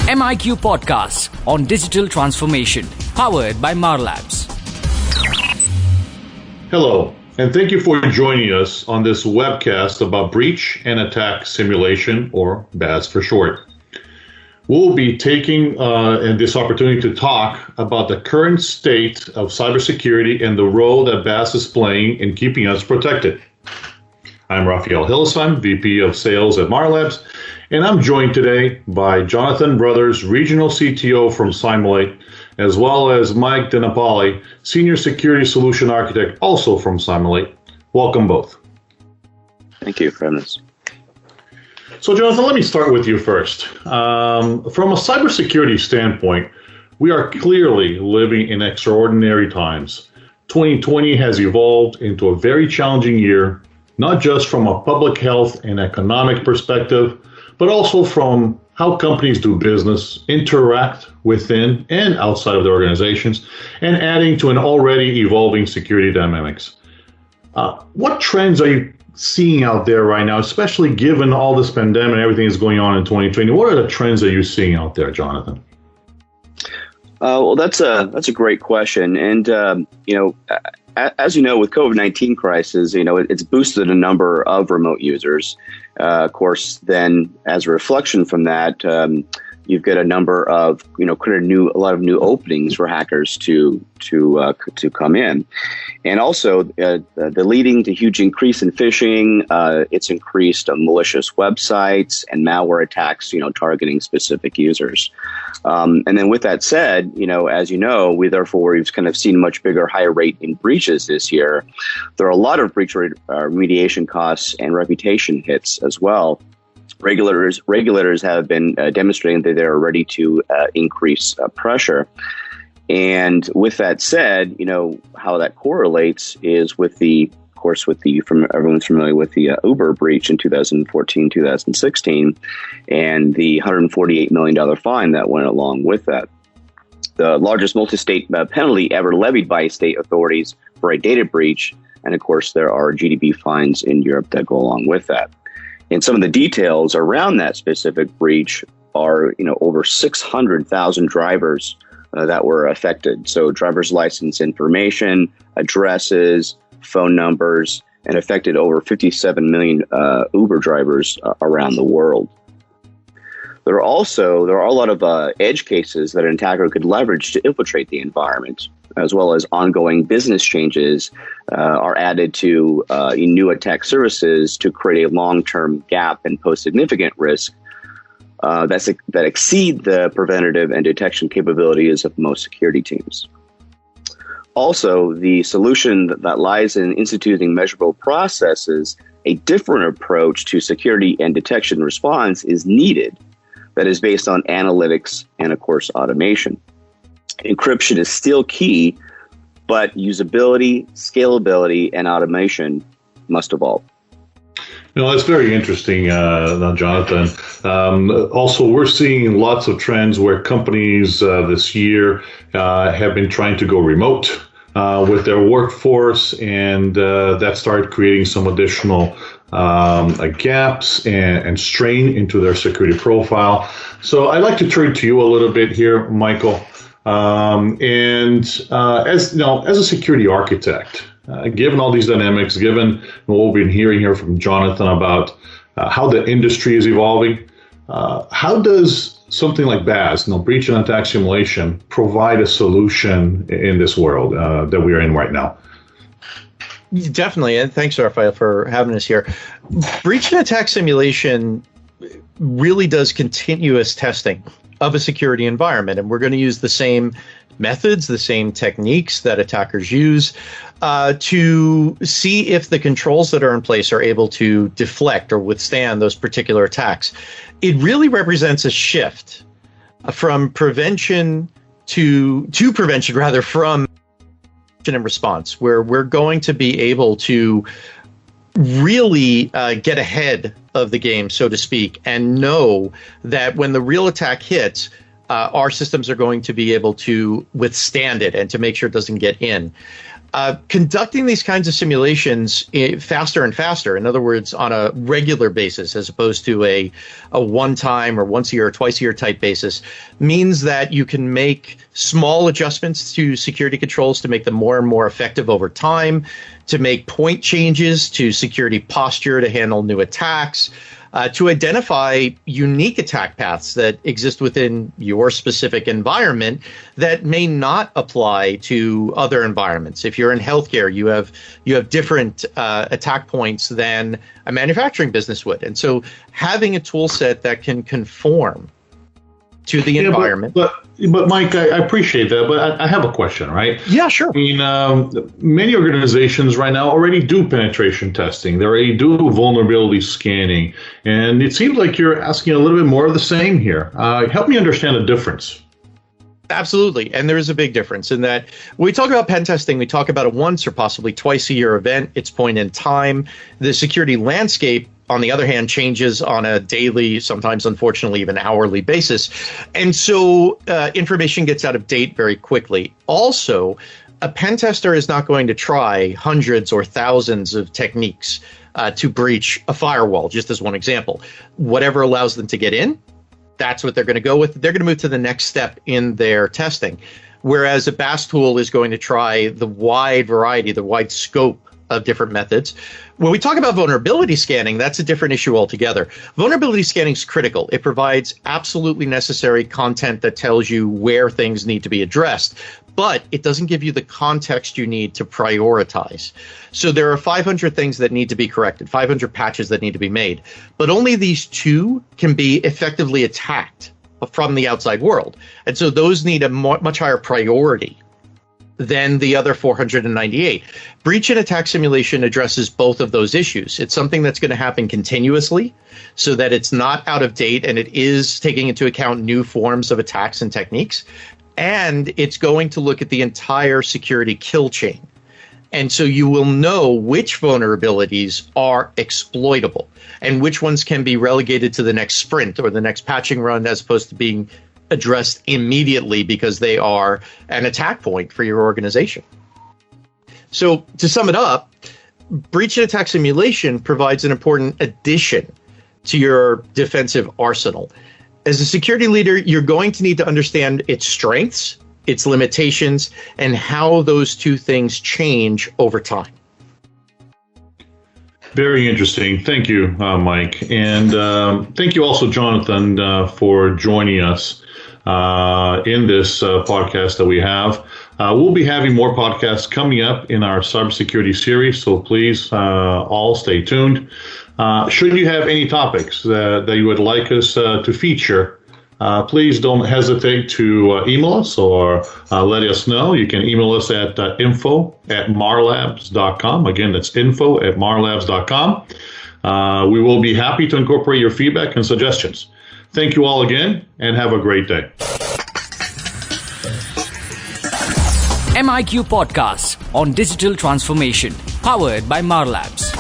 MIQ podcast on digital transformation, powered by Marlabs. Hello, and thank you for joining us on this webcast about breach and attack simulation, or BAS for short. We'll be taking this opportunity to talk about the current state of cybersecurity and the role that BAS is playing in keeping us protected. I'm Raphael Hildesheim, VP of Sales at Marlabs, and I'm joined today by Jonathon Brothers, Regional CTO from Cymulate, as well as Mike Denapoli, Senior Security Solution Architect, also from Cymulate. Welcome both. Thank you for having us. So, Jonathon, let me start with you first. From a cybersecurity standpoint, we are clearly living in extraordinary times. 2020 has evolved into a very challenging year, not just from a public health and economic perspective, but also from how companies do business, interact within and outside of their organizations, and adding to an already evolving security dynamics. What trends are you seeing out there right now, especially given all this pandemic and everything that's going on in 2020? What are the trends that you're seeing out there, Jonathon? Well, that's a great question, and as you know, with COVID-19 crisis, it's boosted a number of remote users. Of course, then as a reflection from that, you've got a number of a lot of new openings for hackers to come in, and also the leading to huge increase in phishing. It's increased malicious websites and malware attacks, targeting specific users. And then with that said, as we've kind of seen a much bigger, higher rate in breaches this year. There are a lot of breach remediation costs and reputation hits as well. Regulators have been demonstrating that they're ready to increase pressure. And with that said, how that correlates is everyone's familiar with the Uber breach in 2014, 2016, and the $148 million fine that went along with that. The largest multi-state penalty ever levied by state authorities for a data breach. And of course, there are GDP fines in Europe that go along with that. And some of the details around that specific breach are, over 600,000 drivers that were affected. So driver's license information, addresses, phone numbers, and affected over 57 million Uber drivers around the world. There are a lot of edge cases that an attacker could leverage to infiltrate the environment, as well as ongoing business changes are added to new attack services to create a long-term gap and pose significant risk that exceed the preventative and detection capabilities of most security teams. Also, the solution that lies in instituting measurable processes, a different approach to security and detection response is needed that is based on analytics and, of course, automation. Encryption is still key, but usability, scalability, and automation must evolve. That's very interesting, Jonathon. Also, we're seeing lots of trends where companies this year have been trying to go remote with their workforce, and that started creating some additional gaps and strain into their security profile. So I'd like to turn to you a little bit here, Michael. As a security architect, given all these dynamics, given what we've been hearing here from Jonathon about how the industry is evolving, how does something like BAS, breach and attack simulation, provide a solution in this world that we are in right now? Definitely, and thanks, Raphael, for having us here. Breach and attack simulation really does continuous testing of a security environment, and we're going to use the same methods, the same techniques that attackers use to see if the controls that are in place are able to deflect or withstand those particular attacks. It really represents a shift from prevention from and response, where we're going to be able to really get ahead of the game, so to speak, and know that when the real attack hits, our systems are going to be able to withstand it and to make sure it doesn't get in. Conducting these kinds of simulations faster and faster, in other words, on a regular basis, as opposed to a one-time or once a year or twice a year type basis, means that you can make small adjustments to security controls to make them more and more effective over time, to make point changes to security posture to handle new attacks, to identify unique attack paths that exist within your specific environment that may not apply to other environments. If you're in healthcare, you have different attack points than a manufacturing business would. And so having a tool set that can conform to the environment. But Mike, I appreciate that, but I have a question, right? Yeah, sure. I mean, many organizations right now already do penetration testing. They already do vulnerability scanning. And it seems like you're asking a little bit more of the same here. Help me understand the difference. Absolutely. And there is a big difference in that when we talk about pen testing, we talk about a once or possibly twice a year event. It's point in time. The security landscape, on the other hand, changes on a daily, sometimes unfortunately even hourly basis. And so information gets out of date very quickly. Also, a pen tester is not going to try hundreds or thousands of techniques to breach a firewall, just as one example. Whatever allows them to get in, that's what they're going to go with. They're going to move to the next step in their testing. Whereas a BAS tool is going to try the wide variety, the wide scope of different methods. When we talk about vulnerability scanning, that's a different issue altogether. Vulnerability scanning is critical. It provides absolutely necessary content that tells you where things need to be addressed, but it doesn't give you the context you need to prioritize. So there are 500 things that need to be corrected, 500 patches that need to be made, but only these two can be effectively attacked from the outside world. And so those need a much higher priority than the other 498. Breach and attack simulation addresses both of those issues. It's something that's going to happen continuously so that it's not out of date and it is taking into account new forms of attacks and techniques. And it's going to look at the entire security kill chain. And so you will know which vulnerabilities are exploitable and which ones can be relegated to the next sprint or the next patching run as opposed to being addressed immediately because they are an attack point for your organization. So to sum it up, breach and attack simulation provides an important addition to your defensive arsenal. As a security leader, you're going to need to understand its strengths, its limitations, and how those two things change over time. Very interesting. Thank you, Mike. And thank you also, Jonathon, for joining us in this podcast that we have. We'll be having more podcasts coming up in our cybersecurity series, so please all stay tuned. Should you have any topics that you would like us to feature, please don't hesitate to email us or let us know. You can email us at info@marlabs.com. Again, that's info@marlabs.com. We will be happy to incorporate your feedback and suggestions. Thank you all again, and have a great day. MIQ Podcast on Digital Transformation, powered by Marlabs.